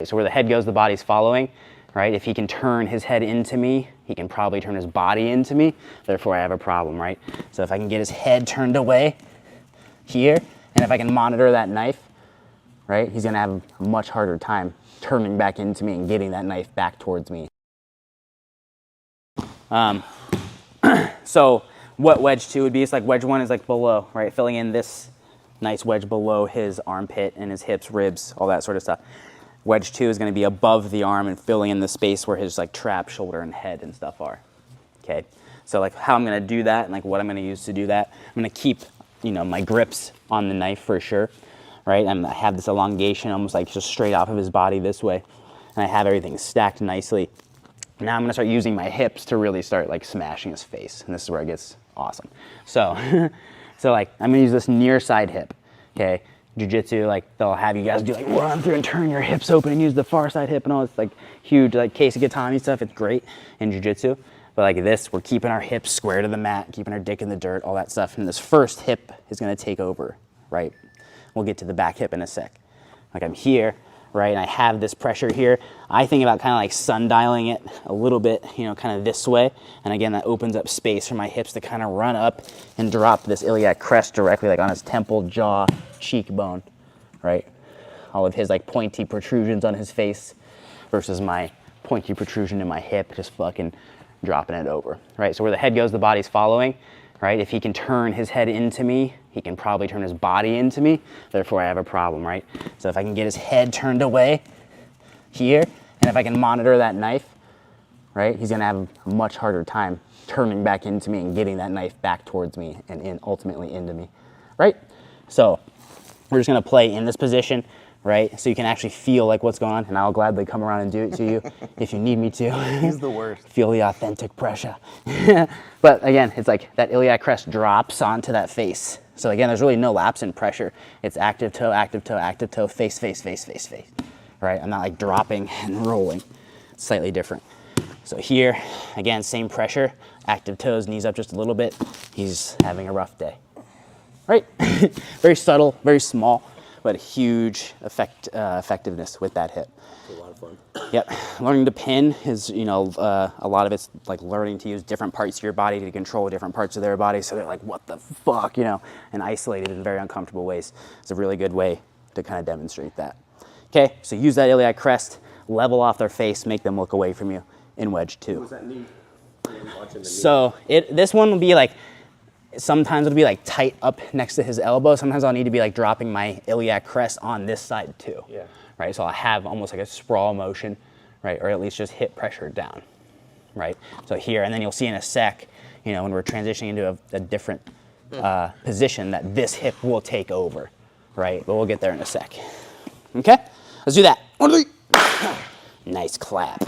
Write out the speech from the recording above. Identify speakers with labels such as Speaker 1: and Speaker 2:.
Speaker 1: So where the head goes, the body's following, right? If he can turn his head into me, he can probably turn his body into me. Therefore, I have a problem, right? So if I can get his head turned away here, and if I can monitor that knife, right, he's gonna have a much harder time turning back into me and getting that knife back towards me. So what wedge 2 would be, it's like wedge 1 is like below, right? Filling in this nice wedge below his armpit and his hips, ribs, all that sort of stuff. Wedge 2 is going to be above the arm and filling in the space where his like trap, shoulder, and head and stuff are. Okay, so like how I'm going to do that and like what I'm going to use to do that. I'm going to keep, you know, my grips on the knife for sure, right? I have this elongation almost like just straight off of his body this way, and I have everything stacked nicely. Now I'm going to start using my hips to really start like smashing his face, and this is where it gets awesome. So, so like I'm going to use this near side hip. Okay. Jiu-jitsu, like they'll have you guys do like run through and turn your hips open and use the far side hip and all this like huge like Casey Gatami stuff. It's great in jiu-jitsu, but like this, we're keeping our hips square to the mat, keeping our dick in the dirt, all that stuff. And this first hip is going to take over, right? We'll get to the back hip in a sec. Like I'm here, right? And I have this pressure here. I think about kind of like sundialing it a little bit, you know, kind of this way. And again, that opens up space for my hips to kind of run up and drop this iliac crest directly like on his temple, jaw, cheekbone, right? All of his like pointy protrusions on his face versus my pointy protrusion in my hip, just fucking dropping it over, right? So where the head goes, the body's following, right? If he can turn his head into me, he can probably turn his body into me. Therefore, I have a problem, right? So if I can get his head turned away here, and if I can monitor that knife, right, he's gonna have a much harder time turning back into me and getting that knife back towards me and ultimately into me, right? So we're just gonna play in this position, right? So you can actually feel like what's going on, and I'll gladly come around and do it to you if you need me to.
Speaker 2: He's the worst.
Speaker 1: Feel the authentic pressure. But again, it's like that iliac crest drops onto that face. So again, there's really no lapse in pressure. It's active toe, active toe, active toe, face, face, face, face, face, right? I'm not like dropping and rolling. It's slightly different. So here, again, same pressure, active toes, knees up just a little bit. He's having a rough day, right? Very subtle, very small, but huge effectiveness with that hip.
Speaker 2: It's a lot of fun.
Speaker 1: Yep, learning to pin is, you know, a lot of it's like learning to use different parts of your body to control different parts of their body. So they're like, what the fuck, you know, and isolated in very uncomfortable ways. It's a really good way to kind of demonstrate that. Okay, so use that iliac crest, level off their face, make them look away from you in wedge 2.
Speaker 2: What's that knee?
Speaker 1: So this one will be like, sometimes it'll be like tight up next to his elbow. Sometimes I'll need to be like dropping my iliac crest on this side too.
Speaker 2: Yeah.
Speaker 1: Right, so I'll have almost like a sprawl motion, right, or at least just hip pressure down, right? So here, and then you'll see in a sec, you know, when we're transitioning into a different position that this hip will take over, right? But we'll get there in a sec. Okay, let's do that. Nice clap.